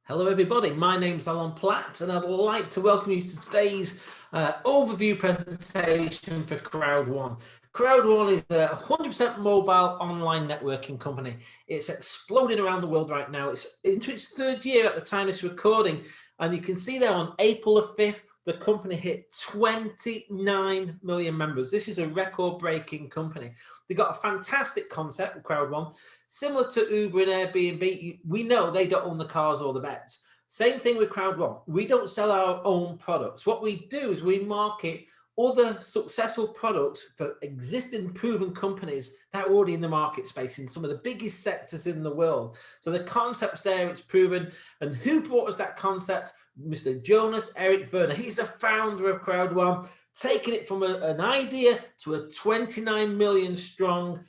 Hello everybody, my name's Platt and I'd like to welcome you to today's overview presentation for Crowd1. Crowd1 is a 100% mobile online networking company. It's exploding around the world right now. It's into its third year at the time of this recording, and you can see there on April the 5th, the company hit 29 million members. This is a record-breaking company. They've got a fantastic concept with Crowd1. Similar to Uber and Airbnb, we know they don't own the cars or the beds. Same thing with Crowd1. We don't sell our own products. What we do is we market other successful products for existing proven companies that are already in the market space in some of the biggest sectors in the world. So the concept's there, it's proven. And who brought us that concept? Mr. Jonas Eric Werner. He's the founder of Crowd1, taking it from an idea to a 29 million strong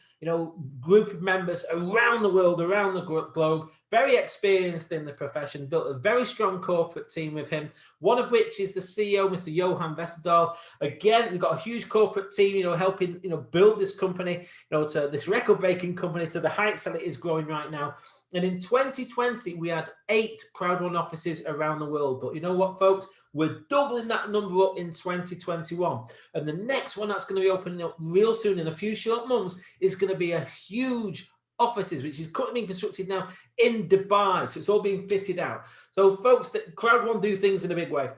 group of members around the world, around the globe, very experienced in the profession, built a very strong corporate team with him, one of which is the CEO, Mr. Johan Westerdahl. Again, we've got a huge corporate team, helping, build this company, to this record-breaking company to the heights that it is growing right now. And in 2020, we had 8 Crowd1 offices around the world. But you know what, folks? We're doubling that number up in 2021. And the next one that's going to be opening up real soon in a few short months is going to be a huge offices, which is currently being constructed now in Dubai. So it's all being fitted out. So folks, that Crowd1 do things in a big way.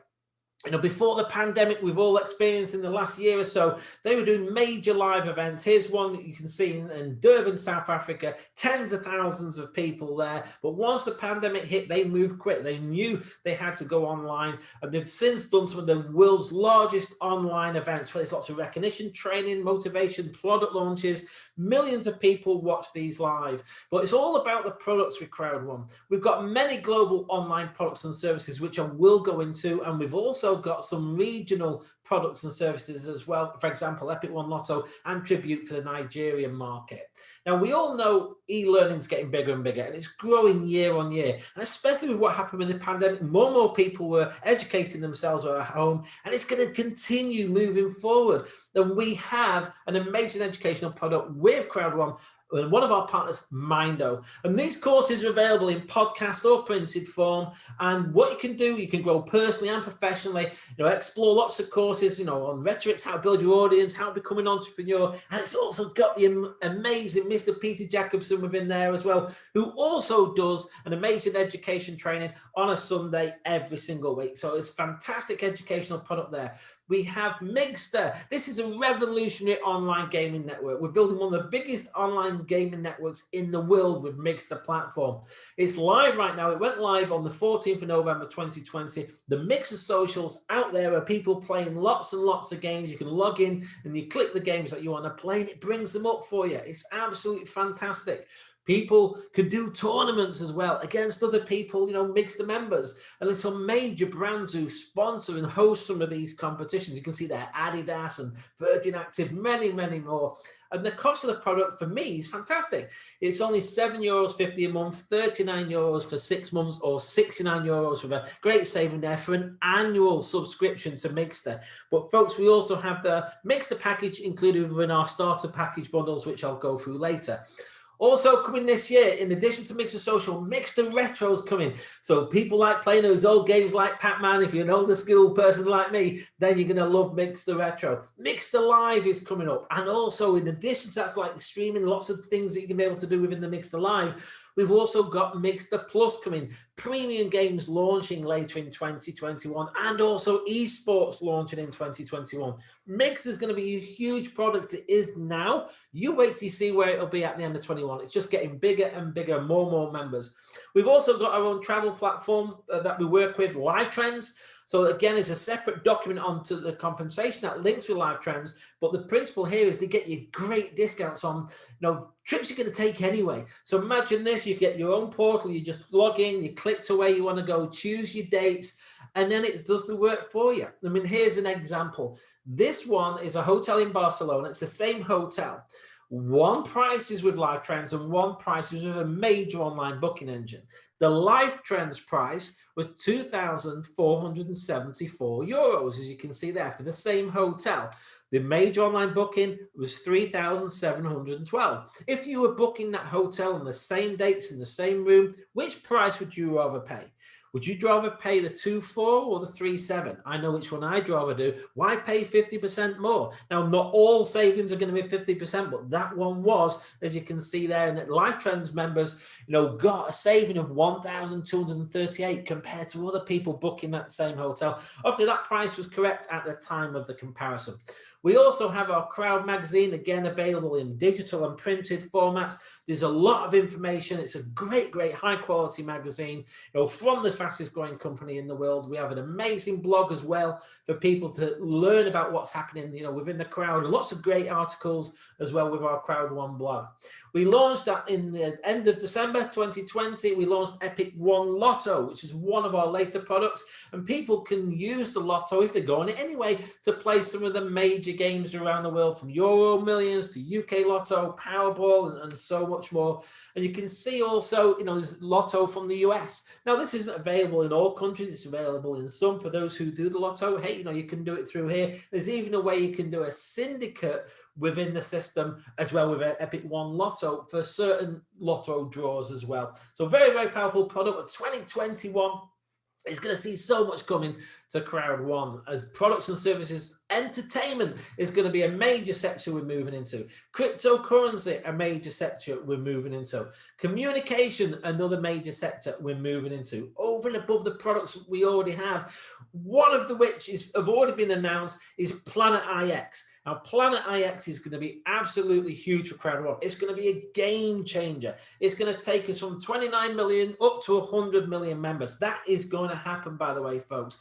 Before the pandemic, we've all experienced in the last year or so, they were doing major live events. Here's one that you can see in Durban, South Africa, tens of thousands of people there. But once the pandemic hit, they moved quick. They knew they had to go online, and they've since done some of the world's largest online events where there's lots of recognition, training, motivation, product launches. Millions of people watch these live, but it's all about the products with Crowd1. We've got many global online products and services, which I will go into, and we've also got some regional products and services as well. For example, Epic One Lotto and Tribute for the Nigerian market. Now, we all know e-learning is getting bigger and bigger, and it's growing year on year. And especially with what happened in the pandemic, more and more people were educating themselves at home, and it's going to continue moving forward. And we have an amazing educational product with Crowd1, and one of our partners, Mindo. And these courses are available in podcast or printed form. And what you can do, you can grow personally and professionally, explore lots of courses, on rhetorics, how to build your audience, how to become an entrepreneur. And it's also got the amazing Mr. Peter Jacobson within there as well, who also does an amazing education training on a Sunday every single week. So it's a fantastic educational product there. We have Migster. This is a revolutionary online gaming network. We're building one of the biggest online gaming networks in the world with Migster platform. It's live right now. It went live on the 14th of November 2020. The Migster socials out there are people playing lots and lots of games. You can log in and you click the games that you want to play and it brings them up for you. It's absolutely fantastic. People can do tournaments as well against other people, Migster members. And there's some major brands who sponsor and host some of these competitions. You can see there Adidas and Virgin Active, many, many more. And the cost of the product for me is fantastic. It's only €7.50 a month, €39 for 6 months, or €69 with a great saving there for an annual subscription to Migster. But folks, we also have the Migster package included within our starter package bundles, which I'll go through later. Also coming this year, in addition to Migster Social, Migster Retro's coming. So people like playing those old games like Pac-Man. If you're an older school person like me, then you're going to love Migster Retro. Migster Live is coming up. And also, in addition to that, like streaming, lots of things that you can be able to do within the Migster Live, we've also got Migster Plus coming, premium games launching later in 2021, and also esports launching in 2021. Migster is going to be a huge product. It is now. You wait till you see where it'll be at the end of 21. It's just getting bigger and bigger, more and more members. We've also got our own travel platform that we work with, Live Trends. So again, it's a separate document onto the compensation that links with Live Trends. But the principle here is they get you great discounts on, trips you're going to take anyway. So imagine this, you get your own portal, you just log in, you click to where you want to go, choose your dates, and then it does the work for you. I mean, here's an example. This one is a hotel in Barcelona. It's the same hotel. One price is with Live Trends and one price is with a major online booking engine. The Live Trends price was €2,474, as you can see there, for the same hotel. The major online booking was 3,712. If you were booking that hotel on the same dates in the same room, which price would you rather pay? Would you rather pay the 2.4 or the 3.7? I know which one I'd rather do. Why pay 50% more? Now, not all savings are going to be 50%, but that one was, as you can see there, and Life Trends members, got a saving of 1,238 compared to other people booking that same hotel. Obviously, that price was correct at the time of the comparison. We also have our Crowd magazine, again, available in digital and printed formats. There's a lot of information. It's a great, high quality magazine, from the fastest growing company in the world. We have an amazing blog as well for people to learn about what's happening, within the Crowd. Lots of great articles as well with our Crowd1 blog. We launched that in the end of December 2020. We launched Epic One Lotto, which is one of our later products, and people can use the Lotto, if they go on it anyway, to play some of the major games around the world, from Euro Millions to UK Lotto, Powerball, and so much more. And you can see also, there's Lotto from the US. Now, this isn't available in all countries. It's available in some for those who do the Lotto. Hey, you can do it through here. There's even a way you can do a syndicate within the system as well with Epic One Lotto for certain Lotto draws as well. So very, very powerful product. But 2021 is going to see so much coming to Crowd1 as products and services. Entertainment is going to be a major sector we're moving into. Cryptocurrency, a major sector we're moving into. Communication, another major sector we're moving into. Over and above the products we already have, one of the which have already been announced is Planet IX. Now, Planet IX is going to be absolutely huge for Crowd1. It's going to be a game changer. It's going to take us from 29 million up to 100 million members. That is going to happen, by the way, folks.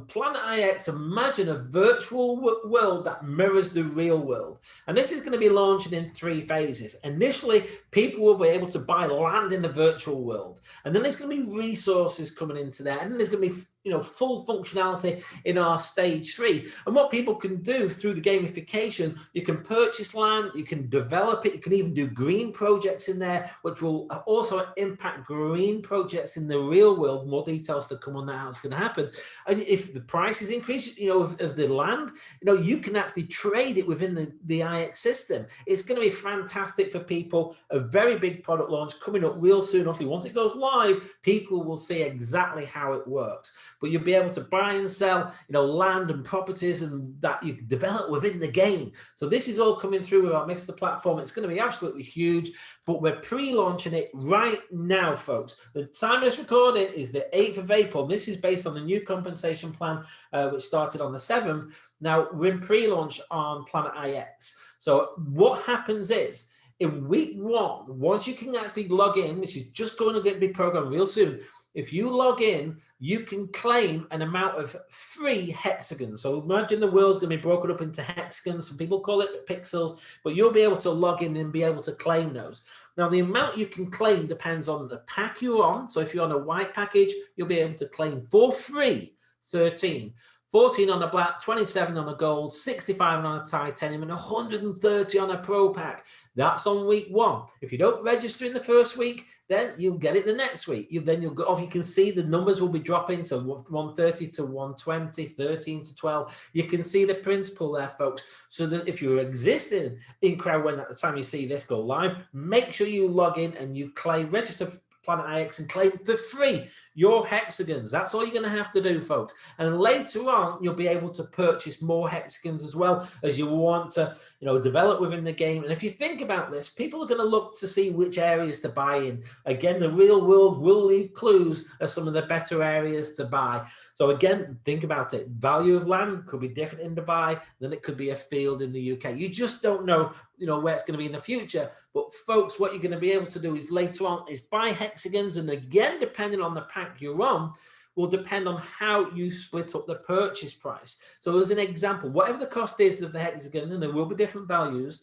Planet IX, imagine a virtual world that mirrors the real world. And this is going to be launching in 3 phases. Initially, people will be able to buy land in the virtual world. And then there's going to be resources coming into there. And then there's going to be full functionality in our stage 3. And what people can do through the gamification, you can purchase land, you can develop it, you can even do green projects in there, which will also impact green projects in the real world. More details to come on that, how it's going to happen. And if the price is increased, of the land, you can actually trade it within the IX system. It's going to be fantastic for people. A very big product launch coming up real soon. Obviously, once it goes live, people will see exactly how it works. But you'll be able to buy and sell, land and properties, and that you develop within the game. So this is all coming through with our Mixer platform. It's going to be absolutely huge, but we're pre-launching it right now, folks. The time of this recording is the 8th of April. This is based on the new compensation plan, which started on the 7th. Now, we're in pre-launch on Planet IX. So what happens is, in week 1, once you can actually log in, which is just going to be programmed real soon, if you log in, you can claim an amount of free hexagons. So imagine the world's going to be broken up into hexagons. Some people call it pixels, but you'll be able to log in and be able to claim those. Now, the amount you can claim depends on the pack you're on. So if you're on a white package, you'll be able to claim for free 13. 14 on a black, 27 on a gold, 65 on a titanium, and 130 on a pro pack. That's on week 1. If you don't register in the first week, then you'll get it the next week. Then you'll go off. You can see the numbers will be dropping to 130 to 120, 13 to 12. You can see the principle there, folks. So that if you're existing in Crowd1 at the time you see this go live, make sure you log in and you claim, register Planet IX and claim for free your hexagons. That's all you're going to have to do, folks. And later on, you'll be able to purchase more hexagons as well as you want to, develop within the game. And if you think about this, people are going to look to see which areas to buy in. Again, the real world will leave clues as some of the better areas to buy. So again, think about it. Value of land could be different in Dubai than it could be a field in the UK. You just don't know, where it's going to be in the future. But folks, what you're going to be able to do is later on is buy hexagons. And again, depending on the pack you're on, will depend on how you split up the purchase price. So as an example, whatever the cost is of the hexagon, and there will be different values.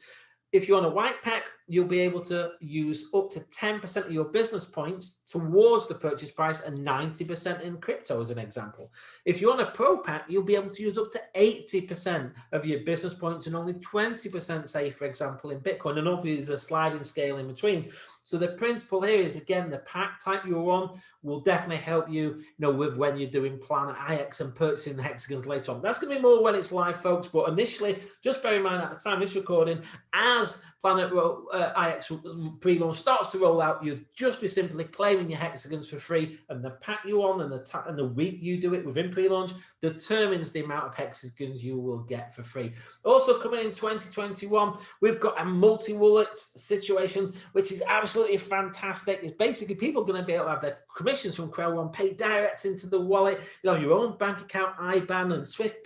If you're on a white pack, you'll be able to use up to 10% of your business points towards the purchase price and 90% in crypto, as an example. If you're on a pro pack, you'll be able to use up to 80% of your business points and only 20%, say, for example, in Bitcoin. And obviously, there's a sliding scale in between. So the principle here is, again, the pack type you're on will definitely help you, with when you're doing Planet IX and purchasing the hexagons later on. That's going to be more when it's live, folks. But initially, just bear in mind at the time of this recording, as Planet IX pre-launch starts to roll out, you'll just be simply claiming your hexagons for free, and the pack you on and the week you do it within pre-launch determines the amount of hexagons you will get for free. Also coming in 2021, we've got a multi-wallet situation, which is absolutely fantastic. It's basically people going to be able to have their commissions from Crowd1 paid direct into the wallet. You have your own bank account, IBAN, and Swift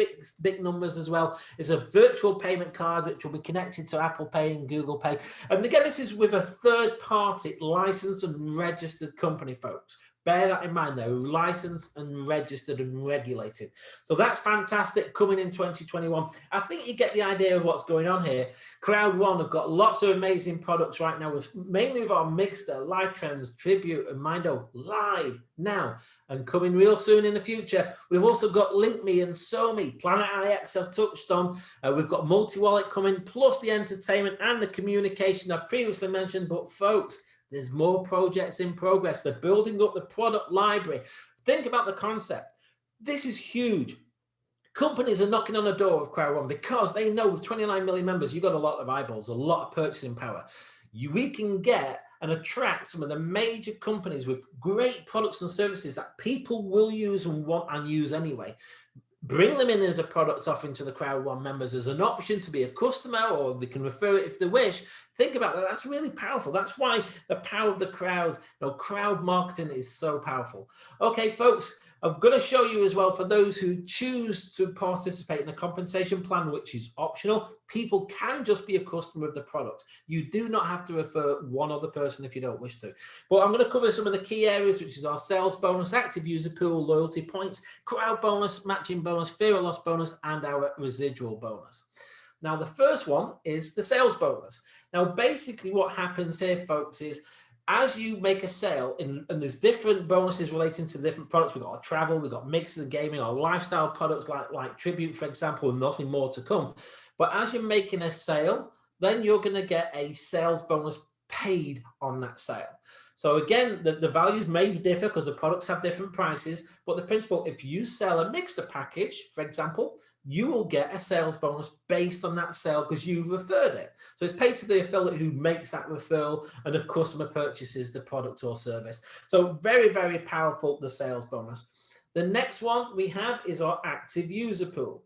big numbers as well. It's a virtual payment card which will be connected to Apple Pay and Google Pay. And again, this is with a third-party licensed and registered company, folks. Bear that in mind, they're licensed and registered and regulated. So that's fantastic coming in 2021. I think you get the idea of what's going on here. Crowd1 have got lots of amazing products right now, mainly with our Mixter, Live Trends, Tribute, and Mindo live now and coming real soon in the future. We've also got LinkMe and SoMe. Planet IX I've touched on. We've got multi-wallet coming, plus the entertainment and the communication I've previously mentioned. But folks, there's more projects in progress. They're building up the product library. Think about the concept. This is huge. Companies are knocking on the door of Crowd1 because they know with 29 million members, you've got a lot of eyeballs, a lot of purchasing power. We can get and attract some of the major companies with great products and services that people will use and want and use anyway. Bring them in as a product offering to the Crowd1 members as an option to be a customer, or they can refer it if they wish. Think about that. That's really powerful. That's why the power of the crowd, crowd marketing is so powerful. Okay, folks, I'm going to show you as well, for those who choose to participate in a compensation plan, which is optional, people can just be a customer of the product. You do not have to refer one other person if you don't wish to. But I'm going to cover some of the key areas, which is our sales bonus, active user pool, loyalty points, crowd bonus, matching bonus, fear of loss bonus, and our residual bonus. Now, the first one is the sales bonus. Now, basically what happens here, folks, is as you make a sale, and there's different bonuses relating to different products. We've got our travel, we've got mix of the gaming, our lifestyle products like Tribute, for example, and nothing more to come. But as you're making a sale, then you're going to get a sales bonus paid on that sale. So again, the values may differ because the products have different prices, but the principle, if you sell a mixed package, for example, you will get a sales bonus based on that sale because you've referred it. So it's paid to the affiliate who makes that referral and the customer purchases the product or service. So very, very powerful, the sales bonus. The next one we have is our active user pool.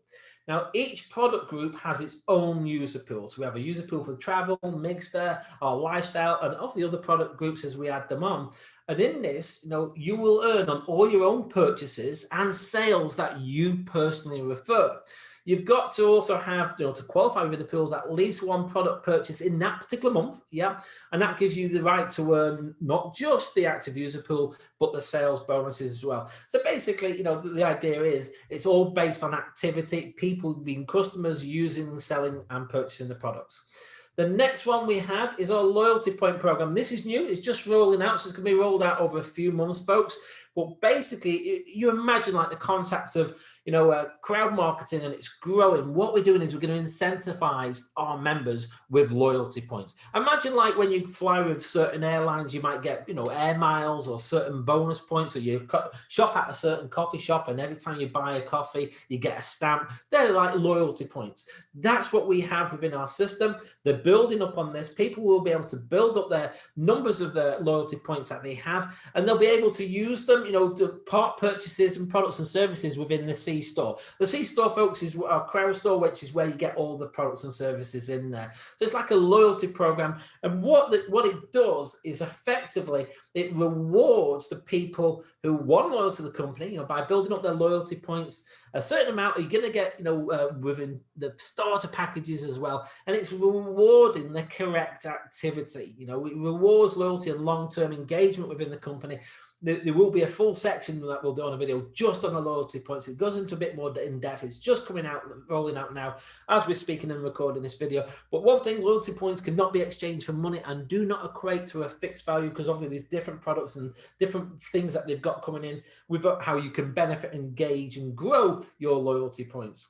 Now, each product group has its own user pool. So we have a user pool for travel, Mixter, our lifestyle, and of the other product groups as we add them on. And in this, you will earn on all your own purchases and sales that you personally refer. You've got to also have, to qualify with the pools, at least one product purchase in that particular month. Yeah. And that gives you the right to earn not just the active user pool, but the sales bonuses as well. So basically, the idea is it's all based on activity, people being customers using, selling, and purchasing the products. The next one we have is our loyalty point program. This is new. It's just rolling out. So it's going to be rolled out over a few months, folks. But basically, you imagine like the concepts of, crowd marketing, and it's growing. What we're doing is we're going to incentivize our members with loyalty points. Imagine like when you fly with certain airlines, you might get, air miles or certain bonus points, or you shop at a certain coffee shop, and every time you buy a coffee, you get a stamp. They're like loyalty points. That's what we have within our system. They're building up on this. People will be able to build up their numbers of the loyalty points that they have, and they'll be able to use them, to part purchases and products and services within the C store. The C store, folks, is our crowd store, which is where you get all the products and services in there. So it's like a loyalty program. And what it does is effectively it rewards the people who want loyal to the company, by building up their loyalty points. A certain amount you're going to get, within the starter packages as well. And it's rewarding the correct activity. It rewards loyalty and long-term engagement within the company. there will be a full section that we'll do on a video just on the loyalty points. It goes into a bit more in depth. It's just coming out, rolling out now as we're speaking and recording this video. But one thing, loyalty points cannot be exchanged for money and do not equate to a fixed value, because obviously there's different products and different things that they've got coming in with how you can benefit, engage and grow your loyalty points.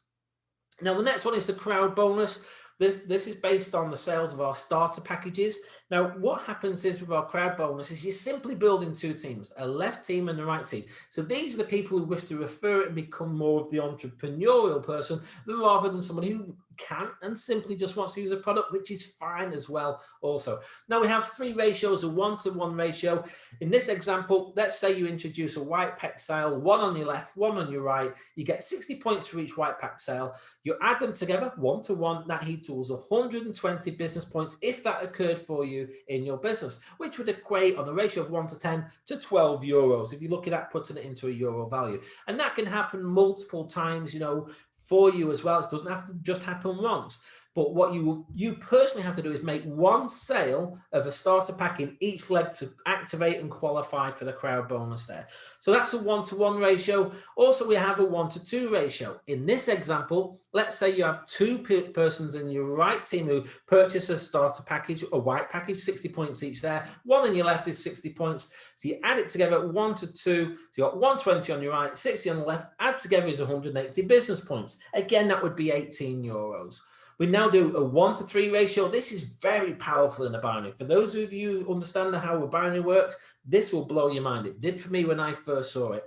Now, the next one is the crowd bonus. This is based on the sales of our starter packages. Now, what happens is with our crowd bonus is you're simply building two teams, a left team and a right team. So these are the people who wish to refer it and become more of the entrepreneurial person rather than somebody who can and simply just wants to use a product, which is fine as well also. Now, we have three ratios, a 1-to-1 ratio. In this example, let's say you introduce a white pack sale, one on your left, one on your right. You get 60 points for each white pack sale. You add them together, 1-to-1, that equals 120 business points if that occurred for you in your business, which would equate on a ratio of 1-to-10 to 12 euros if you're looking at putting it into a euro value. And that can happen multiple times, you know, for you as well. It doesn't have to just happen once. But what you personally have to do is make one sale of a starter pack in each leg to activate and qualify for the crowd bonus there. So that's a 1-to-1 ratio. Also, we have a 1-to-2 ratio. In this example, let's say you have two persons in your right team who purchase a starter package, a white package, 60 points each there. One on your left is 60 points. So you add it together, 1-to-2. So you got 120 on your right, 60 on the left. Add together is 180 business points. Again, that would be 18 euros. We now do a 1-to-3 ratio. This is very powerful in a binary. For those of you who understand how a binary works, this will blow your mind. It did for me when I first saw it.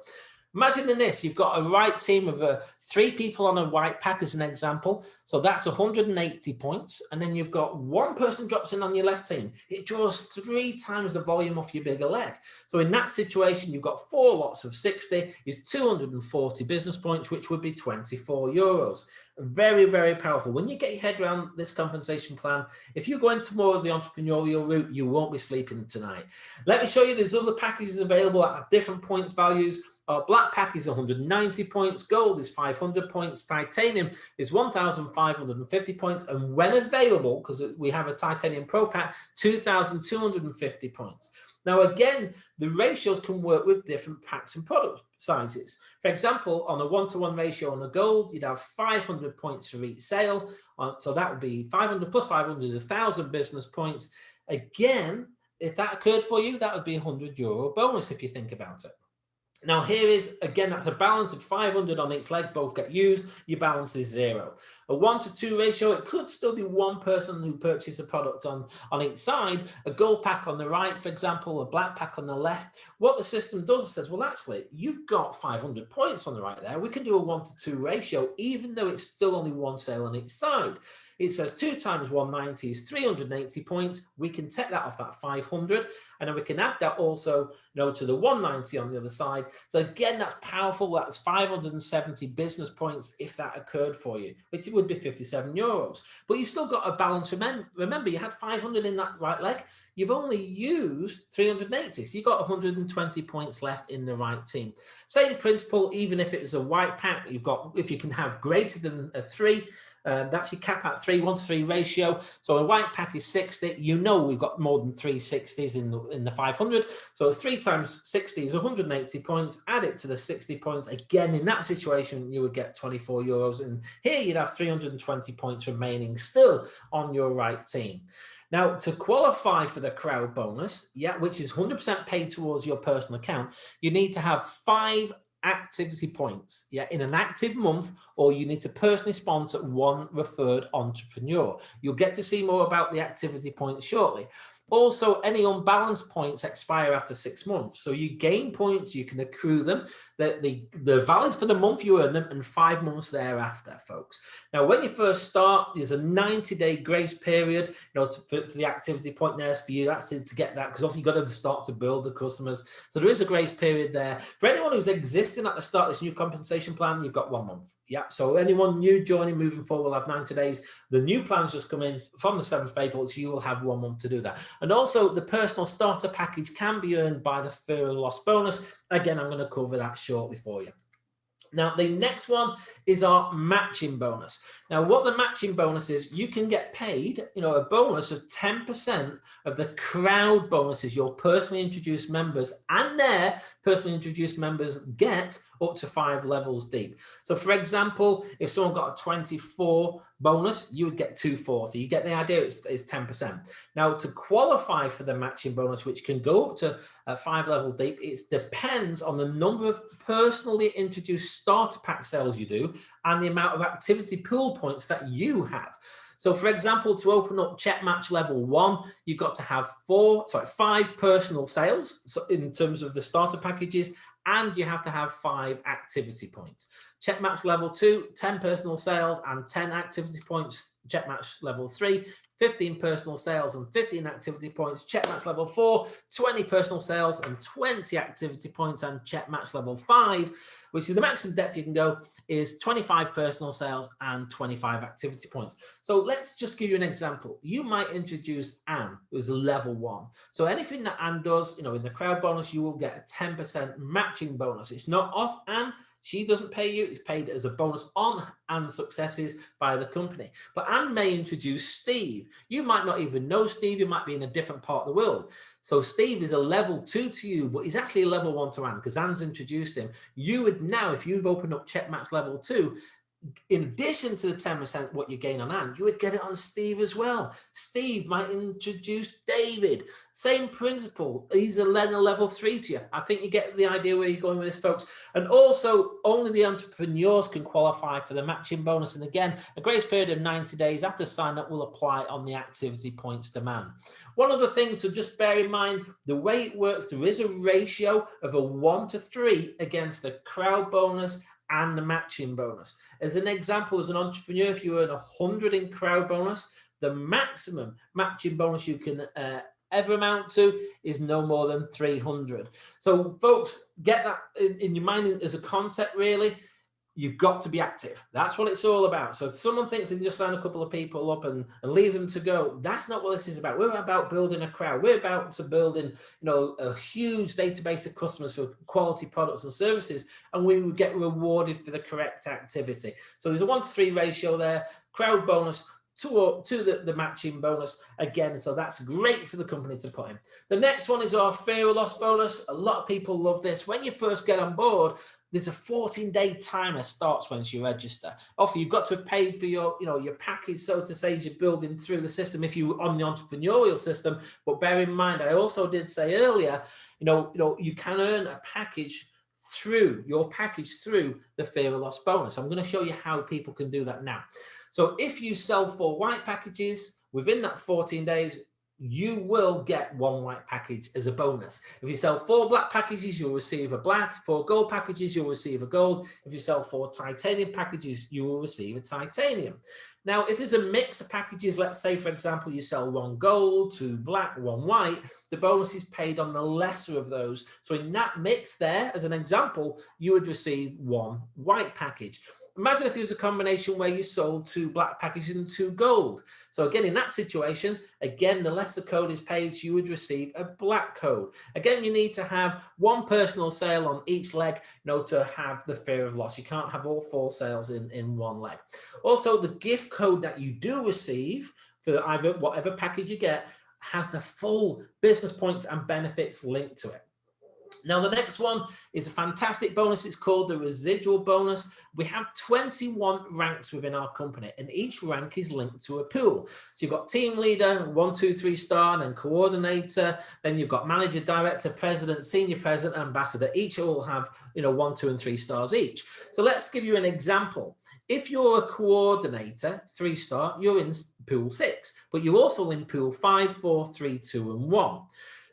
Imagine this, you've got a right team of 3 people on a white pack as an example. So that's 180 points. And then you've got one person drops in on your left team. It draws 3 times the volume off your bigger leg. So in that situation, you've got 4 lots of 60 is 240 business points, which would be 24 euros. Very, very powerful. When you get your head around this compensation plan, if you go into more of the entrepreneurial route, you won't be sleeping tonight. Let me show you there's other packages available that have different points values. Our black pack is 190 points, gold is 500 points, titanium is 1,550 points, and when available, because we have a titanium pro pack, 2,250 points. Now, again, the ratios can work with different packs and product sizes. For example, on a 1-to-1 ratio on a gold, you'd have 500 points for each sale. So that would be 500 plus 500 is 1,000 business points. Again, if that occurred for you, that would be a €100 bonus if you think about it. Now here is, again, that's a balance of 500 on each leg, both get used, your balance is 0. A 1-to-2 ratio, it could still be one person who purchased a product on each side, a gold pack on the right, for example, a black pack on the left. What the system does is says, well, actually, you've got 500 points on the right there. We can do a 1-to-2 ratio, even though it's still only one sale on each side. It says 2 times 190 is 380 points. We can take that off that 500, and then we can add that also, you know, to the 190 on the other side. So again, that's powerful. That's 570 business points if that occurred for you, which would be 57 euros. But you've still got a balance. Remember, you had 500 in that right leg. You've only used 380, so you've got 120 points left in the right team. Same principle, even if it was a white pack, you've got, if you can have greater than a 3, that's your cap at 3, 1-to-3 ratio. So a white pack is 60. You know we've got more than 3 60s in the 500. So 3 times 60 is 180 points. Add it to the 60 points. Again, in that situation, you would get 24 euros. And here you'd have 320 points remaining still on your right team. Now, to qualify for the crowd bonus, which is 100% paid towards your personal account, you need to have 5 activity points in an active month, or you need to personally sponsor one referred entrepreneur. You'll get to see more about the activity points shortly. Also, any unbalanced points expire after 6 months. So you gain points, you can accrue them. They're valid for the month you earn them and 5 months thereafter, folks. Now, when you first start, there's a 90-day grace period, you know, for the activity point there for you actually to get that, because obviously you've got to start to build the customers. So there is a grace period there. For anyone who's existing at the start of this new compensation plan, you've got 1 month. So anyone new joining moving forward will have 90 days. The new plans just come in from the 7th of April, so you will have 1 month to do that. And also the personal starter package can be earned by the fear of loss bonus. Again, I'm going to cover that shortly for you. Now, the next one is our matching bonus. Now, what the matching bonus is, you can get paid, a bonus of 10% of the crowd bonuses your personally introduced members and their personally introduced members get up to 5 levels deep. So, for example, if someone got a 24 bonus, you would get 240. You get the idea, it's 10%. Now, to qualify for the matching bonus, which can go up to 5 levels deep, it depends on the number of personally introduced starter pack sales you do and the amount of activity pool points that you have. So, for example, to open up Check Match level 1, you've got to have 5 personal sales, so in terms of the starter packages, and you have to have 5 activity points. Check Match level 2, 10 personal sales and 10 activity points. Check Match level 3, 15 personal sales and 15 activity points. Check Match level 4, 20 personal sales and 20 activity points. And Check Match level 5, which is the maximum depth you can go, is 25 personal sales and 25 activity points. So let's just give you an example. You might introduce Anne, who's a level 1. So anything that Anne does, in the crowd bonus, you will get a 10% matching bonus. It's not off Anne. She doesn't pay you, it's paid as a bonus on Anne's successes by the company. But Anne may introduce Steve. You might not even know Steve, you might be in a different part of the world. So Steve is a level 2 to you, but he's actually a level 1 to Anne because Anne's introduced him. You would now, if you've opened up Check Match level 2, in addition to the 10% what you gain on Anne, you would get it on Steve as well. Steve might introduce David. Same principle. He's a level 3 to you. I think you get the idea where you're going with this, folks. And also, only the entrepreneurs can qualify for the matching bonus. And again, a grace period of 90 days after sign up will apply on the activity points demand. One other thing to just bear in mind, the way it works, there is a ratio of a 1 to 3 against the crowd bonus and the matching bonus. As an example, as an entrepreneur, if you earn 100 in crowd bonus, the maximum matching bonus you can ever amount to is no more than 300. So folks, get that in your mind as a concept, really. You've got to be active. That's what it's all about. So if someone thinks they can just sign a couple of people up and leave them to go, that's not what this is about. We're about building a crowd. We're about to building, a huge database of customers for quality products and services, and we will get rewarded for the correct activity. So there's a 1 to 3 ratio there. Crowd bonus to the matching bonus again. So that's great for the company to put in. The next one is our fear of loss bonus. A lot of people love this. When you first get on board, there's a 14-day timer starts once you register. Obviously, you've got to have paid for your package, so to say, as you're building through the system if you're on the entrepreneurial system. But bear in mind, I also did say earlier, you can earn a package through the fear of loss bonus. I'm going to show you how people can do that now. So if you sell 4 white packages within that 14 days, you will get 1 white package as a bonus. If you sell 4 black packages, you'll receive a black. 4 gold packages, you'll receive a gold. If you sell 4 titanium packages, you will receive a titanium. Now, if there's a mix of packages, let's say, for example, you sell 1 gold, 2 black, 1 white, the bonus is paid on the lesser of those. So in that mix there, as an example, you would receive 1 white package. Imagine if there was a combination where you sold 2 black packages and 2 gold. So again, in that situation, again, the lesser code is paid, so you would receive a black code. Again, you need to have 1 personal sale on each leg, to have the fear of loss. You can't have all 4 sales in 1 leg. Also, the gift code that you do receive for either whatever package you get has the full business points and benefits linked to it. Now, the next one is a fantastic bonus. It's called the residual bonus. We have 21 ranks within our company, and each rank is linked to a pool. So you've got team leader, 1, 2, 3 star, and then coordinator. Then you've got manager, director, president, senior president, ambassador. Each all have, 1, 2, and 3 stars each. So let's give you an example. If you're a coordinator, 3 star, you're in pool 6, but you're also in pool 5, 4, 3, 2, and 1.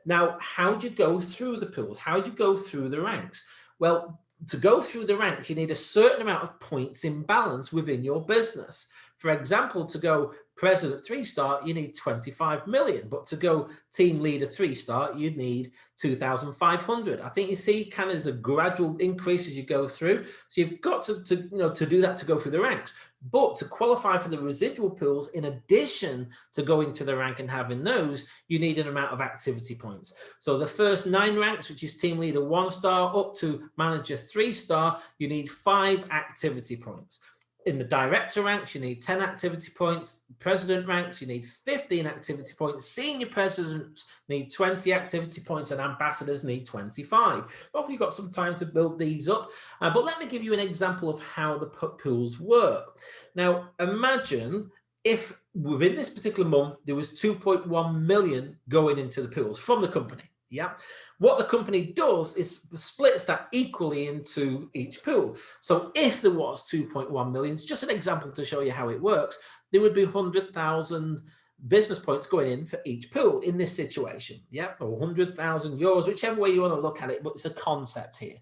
Now, how do you go through the pools? How do you go through the ranks? Well, to go through the ranks, you need a certain amount of points in balance within your business. For example, to go president 3 star, you need 25 million, but to go team leader 3 star, you need 2,500. I think you see kind of as a gradual increase as you go through. So you've got to do that to go through the ranks. But to qualify for the residual pools, in addition to going to the rank and having those, you need an amount of activity points. So the first 9 ranks, which is team leader 1 star up to manager 3 star, you need 5 activity points. In the director ranks, you need 10 activity points. President ranks, you need 15 activity points. Senior presidents need 20 activity points, and ambassadors need 25. Hopefully you've got some time to build these up. But let me give you an example of how the pools work. Now, imagine if within this particular month, there was 2.1 million going into the pools from the company. Yeah. What the company does is splits that equally into each pool. So if there was 2.1 million, it's just an example to show you how it works, there would be 100,000 business points going in for each pool in this situation. Yeah. Or 100,000 euros, whichever way you want to look at it, but it's a concept here.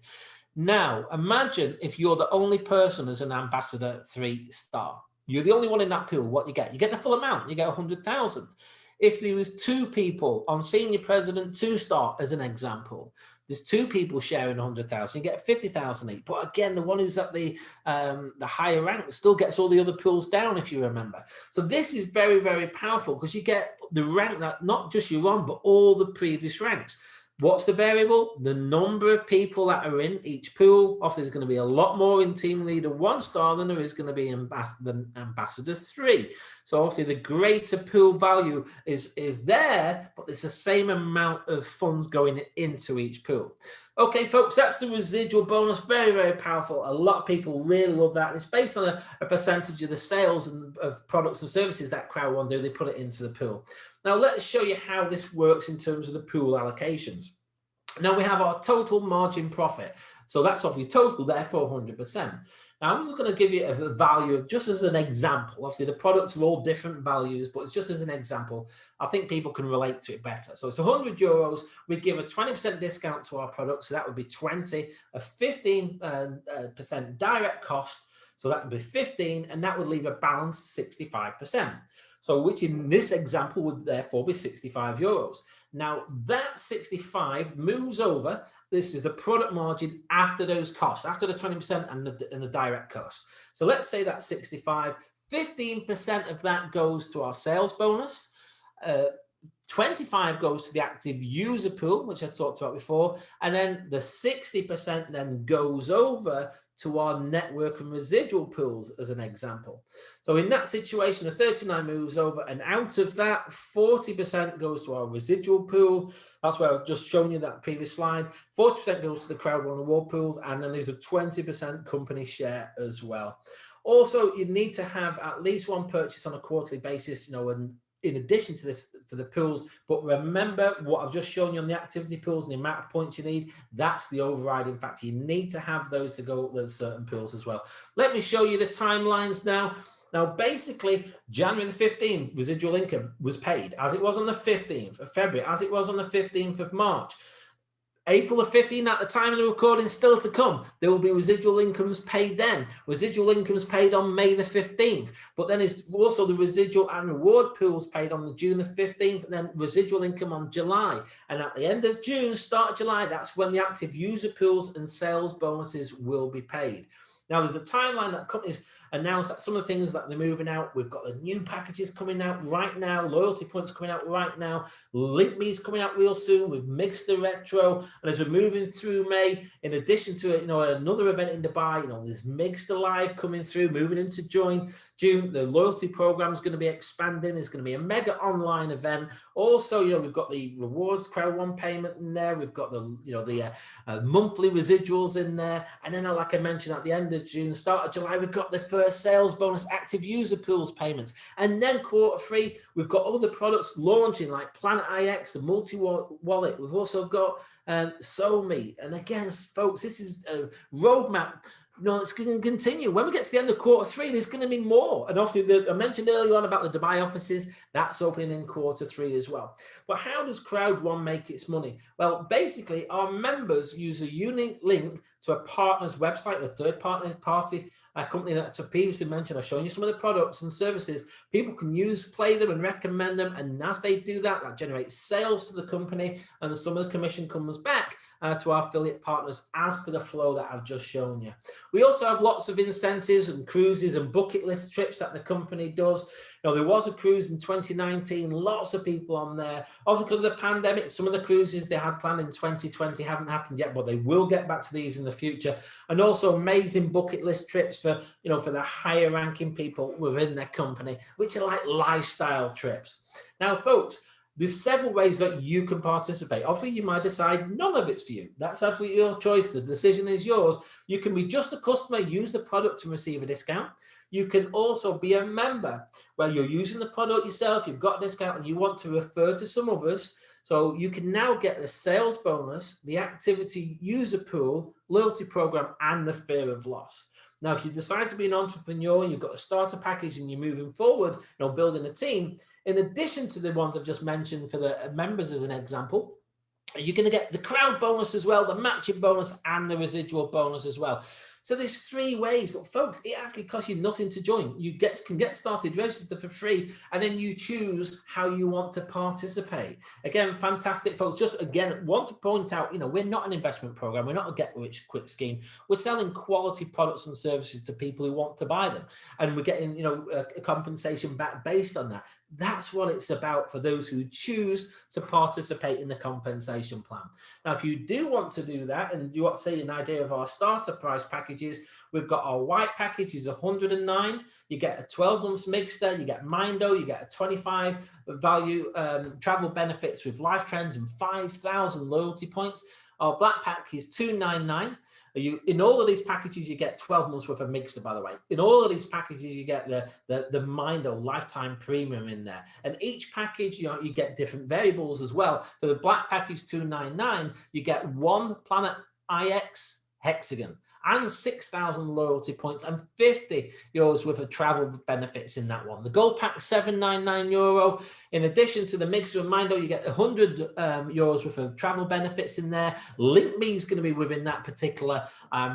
Now, imagine if you're the only person as an ambassador 3 star. You're the only one in that pool. What you get? You get the full amount. You get 100,000. If there was 2 people on senior president 2 star, as an example, there's 2 people sharing 100,000, you get 50,000 each. But again, the one who's at the higher rank still gets all the other pools down, if you remember. So this is very, very powerful because you get the rank that not just you're on, but all the previous ranks. What's the variable? The number of people that are in each pool. Often there's going to be a lot more in team leader 1 star than there is going to be in ambassador 3. So obviously the greater pool value is there, but there's the same amount of funds going into each pool. Okay, folks, that's the residual bonus. Very, very powerful. A lot of people really love that. And it's based on a percentage of the sales and of products and services that Crowd1 do. They put it into the pool. Now, let's show you how this works in terms of the pool allocations. Now, we have our total margin profit. So that's off your total, therefore 100%. Now, I'm just going to give you a value just as an example. Obviously, the products are all different values, but it's just as an example. I think people can relate to it better. So it's 100 euros. We give a 20% discount to our product. So that would be 20, a 15% direct cost. So that would be 15, and that would leave a balance 65%. So which in this example would therefore be 65 euros. Now that 65 moves over. This is the product margin after those costs, after the 20% and the direct costs. So let's say that's 65, 15% of that goes to our sales bonus. 25 goes to the active user pool, which I talked about before. And then the 60% then goes over to our network and residual pools as an example. So in that situation, the 39 moves over, and out of that, 40% goes to our residual pool. That's where I've just shown you that previous slide. 40% goes to the Crowd1 award pools, and then there's a 20% company share as well. Also, you need to have at least 1 purchase on a quarterly basis, and in addition to this, for the pools. But remember what I've just shown you on the activity pools and the amount of points you need. That's the overriding factor. You need to have those to go with certain pools as well. Let me show you the timelines now. Now, basically, January the 15th, residual income was paid as it was on the 15th of February, as it was on the 15th of March. April the 15th, at the time of the recording, still to come. There will be residual incomes paid then. Residual incomes paid on May the 15th. But then it's also the residual and reward pools paid on the June the 15th, and then residual income on July. And at the end of June, start of July, that's when the active user pools and sales bonuses will be paid. Now, there's a timeline that companies announced that some of the things that they're moving out. We've got the new packages coming out right now, loyalty points coming out right now, Link Me's coming out real soon. We've mixed the retro, and as we're moving through May, in addition to another event in Dubai, there's Mixed Alive coming through, moving into June. The loyalty program is going to be expanding. There's going to be a mega online event. Also, we've got the rewards Crowd1 payment in there. We've got the monthly residuals in there, and then like I mentioned, at the end of June, start of July, we've got the first sales bonus active user pools payments, and then Q3 we've got other products launching like Planet IX, the multi-wallet. We've also got SoMe, and again, folks, this is a roadmap. It's going to continue. When we get to the end of Q3, there's going to be more. And obviously, I mentioned earlier on about the Dubai offices. That's opening in Q3 as well. But how does Crowd1 make its money? Well, basically, our members use a unique link to a partner's website, a third-party company that I previously mentioned. I've shown you some of the products and services. People can play them and recommend them. And as they do that, that generates sales to the company, and some of the commission comes back. to our affiliate partners as per the flow that I've just shown you. We also have lots of incentives and cruises and bucket list trips that the company does. You know, there was a cruise in 2019, lots of people on there. Also, because of the pandemic, some of the cruises they had planned in 2020 haven't happened yet, but they will get back to these in the future. And also amazing bucket list trips for, you know, for the higher ranking people within their company, which are like lifestyle trips. Now, folks, there's several ways that you can participate. Often you might decide none of it's for you. That's absolutely your choice. The decision is yours. You can be just a customer, use the product to receive a discount. You can also be a member where you're using the product yourself, you've got a discount and you want to refer to some others. So you can now get the sales bonus, the activity user pool, loyalty program, and the fear of loss. Now, if you decide to be an entrepreneur, you've got a starter package and you're moving forward, you know, building a team, in addition to the ones I've just mentioned for the members as an example, you're going to get the crowd bonus as well, the matching bonus, and the residual bonus as well. So there's 3 ways, but folks, it actually costs you nothing to join. You can get started, register for free, and then you choose how you want to participate. Again, fantastic, folks. Just again, want to point out, you know, we're not an investment program. We're not a get-rich-quick scheme. We're selling quality products and services to people who want to buy them, and we're getting, you know, a compensation back based on that. That's what it's about for those who choose to participate in the compensation plan. Now, if you do want to do that and you want to see an idea of our starter price packages, we've got our white package is 109. You get a 12 months mixer, you get Mindo, you get a 25 value travel benefits with life trends and 5,000 loyalty points. Our black pack is 299. In all of these packages, you get 12 months worth of mixer, by the way. In all of these packages, you get the Mindo lifetime premium in there. And each package, you know, you get different variables as well. For the black package 299, you get 1 Planet IX hexagon and 6,000 loyalty points and 50 euros worth of travel benefits in that one. The gold pack, €799. In addition to the mixer and Mindo, you get 100 euros worth of travel benefits in there. LinkMe is going to be within that particular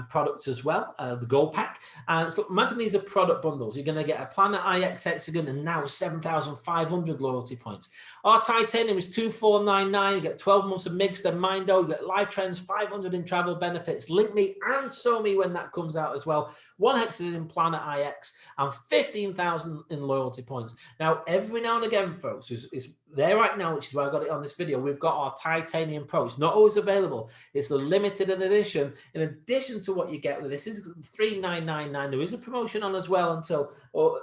product as well, the gold pack. And so imagine these are product bundles. You're going to get a Planet IX hexagon and now 7,500 loyalty points. Our titanium is 2,499. You get 12 months of mixer, Mindo. You get live trends, 500 in travel benefits, LinkMe and SoMe when that comes out as well. 1 hexagon in Planet IX and 15,000 in loyalty points. Now, every now and again, folks, is there right now, which is why I got it on this video. We've got our Titanium Pro. It's not always available. It's the limited edition. In addition to what you get with this, is $3,999. There is a promotion on as well until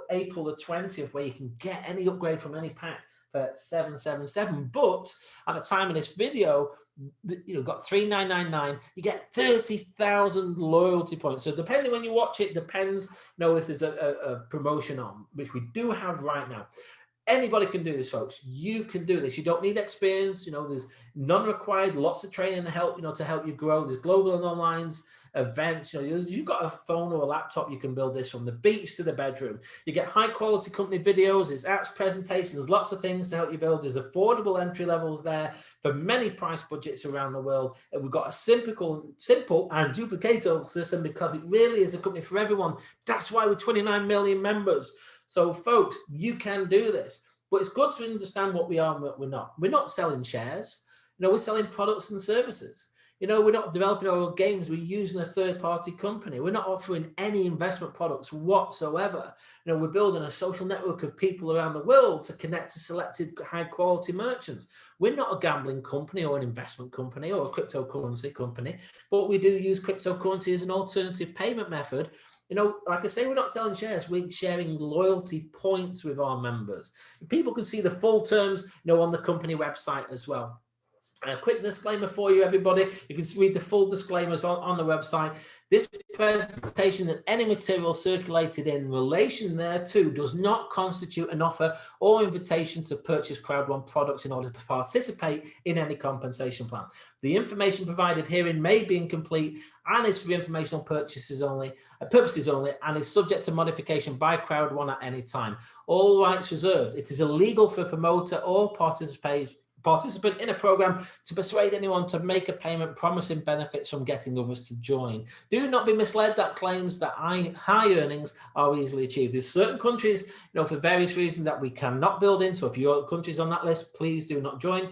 April the 20th, where you can get any upgrade from any pack for $777. But at the time of this video, you know, got $3,999. You get 30,000 loyalty points. So depending when you watch it, depends, you know, if there's a promotion on, which we do have right now. Anybody can do this, folks. You can do this. You don't need experience. You know, there's none required. Lots of training to help, you know, to help you grow. There's global and online events. You know, you've got a phone or a laptop, you can build this from the beach to the bedroom. You get high quality company videos, there's apps, presentations, lots of things to help you build. There's affordable entry levels there for many price budgets around the world. And we've got a simple and duplicatable system because it really is a company for everyone. That's why we're 29 million members. So folks, you can do this, but it's good to understand what we are and what we're not. We're not selling shares. You know, we're selling products and services. You know, we're not developing our own games. We're using a third-party company. We're not offering any investment products whatsoever. You know, we're building a social network of people around the world to connect to selected high-quality merchants. We're not a gambling company or an investment company or a cryptocurrency company, but we do use cryptocurrency as an alternative payment method. You know, like I say, we're not selling shares. We're sharing loyalty points with our members. People can see the full terms, you know, on the company website as well. A quick disclaimer for you, everybody. You can read the full disclaimers on the website. This presentation and any material circulated in relation thereto does not constitute an offer or invitation to purchase Crowd1 products in order to participate in any compensation plan. The information provided herein may be incomplete and is for informational purposes only, and is subject to modification by Crowd1 at any time. All rights reserved. It is illegal for a promoter or participant in a program to persuade anyone to make a payment promising benefits from getting others to join. Do not be misled that claims that high earnings are easily achieved. There's certain countries, for various reasons that we cannot build in. So if your country's on that list, please do not join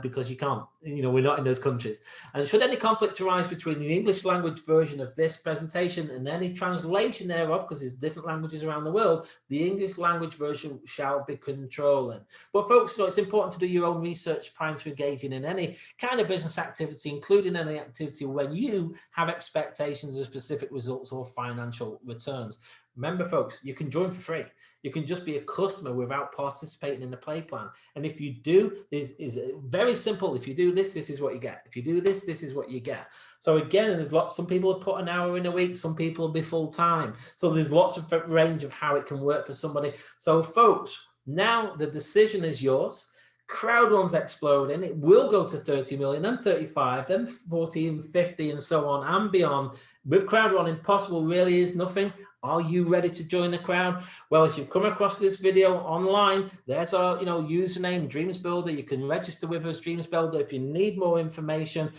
because you can't. We're not in those countries. And should any conflict arise between the English language version of this presentation and any translation thereof, because there's different languages around the world, the English language version shall be controlling. But folks, it's important to do your own research prior to engaging in any kind of business activity, including any activity when you have expectations of specific results or financial returns. Remember, folks, you can join for free. You can just be a customer without participating in the play plan. And if you do, this is very simple. If you do this, this is what you get. If you do this, this is what you get. So again, there's lots. Some people have put an hour in a week. Some people will be full time. So there's lots of range of how it can work for somebody. So folks, now the decision is yours. Crowd1's exploding. It will go to 30 million, then 35, then 40 and 50 and so on and beyond. With Crowd1, impossible really is nothing. Are you ready to join the crowd? Well, if you've come across this video online, there's our username, Dreams Builder. You can register with us, Dreams Builder. If you need more information,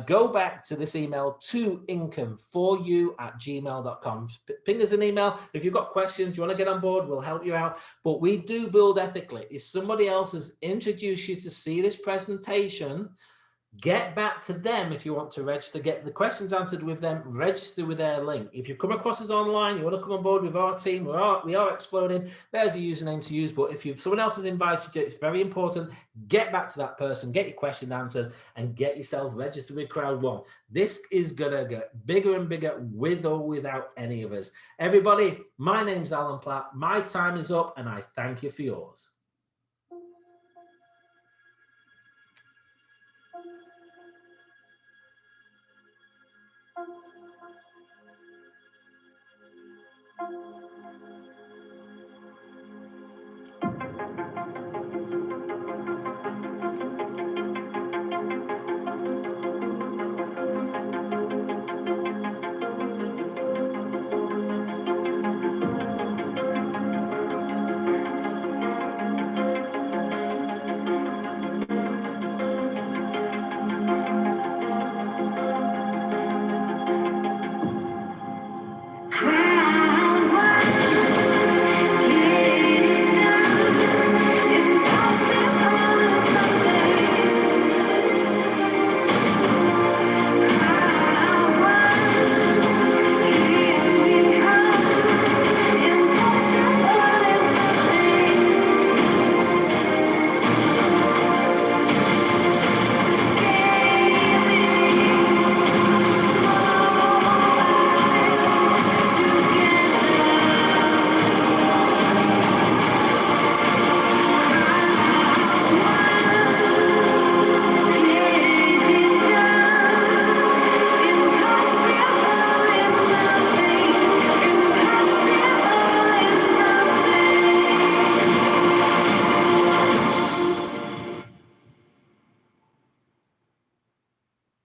go back to this email, to income4you@gmail.com. Ping us an email. If you've got questions, you want to get on board, we'll help you out. But we do build ethically. If somebody else has introduced you to see this presentation, get back to them if you want to register, get the questions answered with them, register with their link. If you've come across us online, you want to come on board with our team, we are exploding, there's a username to use. But if someone else has invited you, it's very important, get back to that person, get your question answered, and get yourself registered with Crowd1. This is going to get bigger and bigger with or without any of us. Everybody, my name's Alan Platt. My time is up, and I thank you for yours.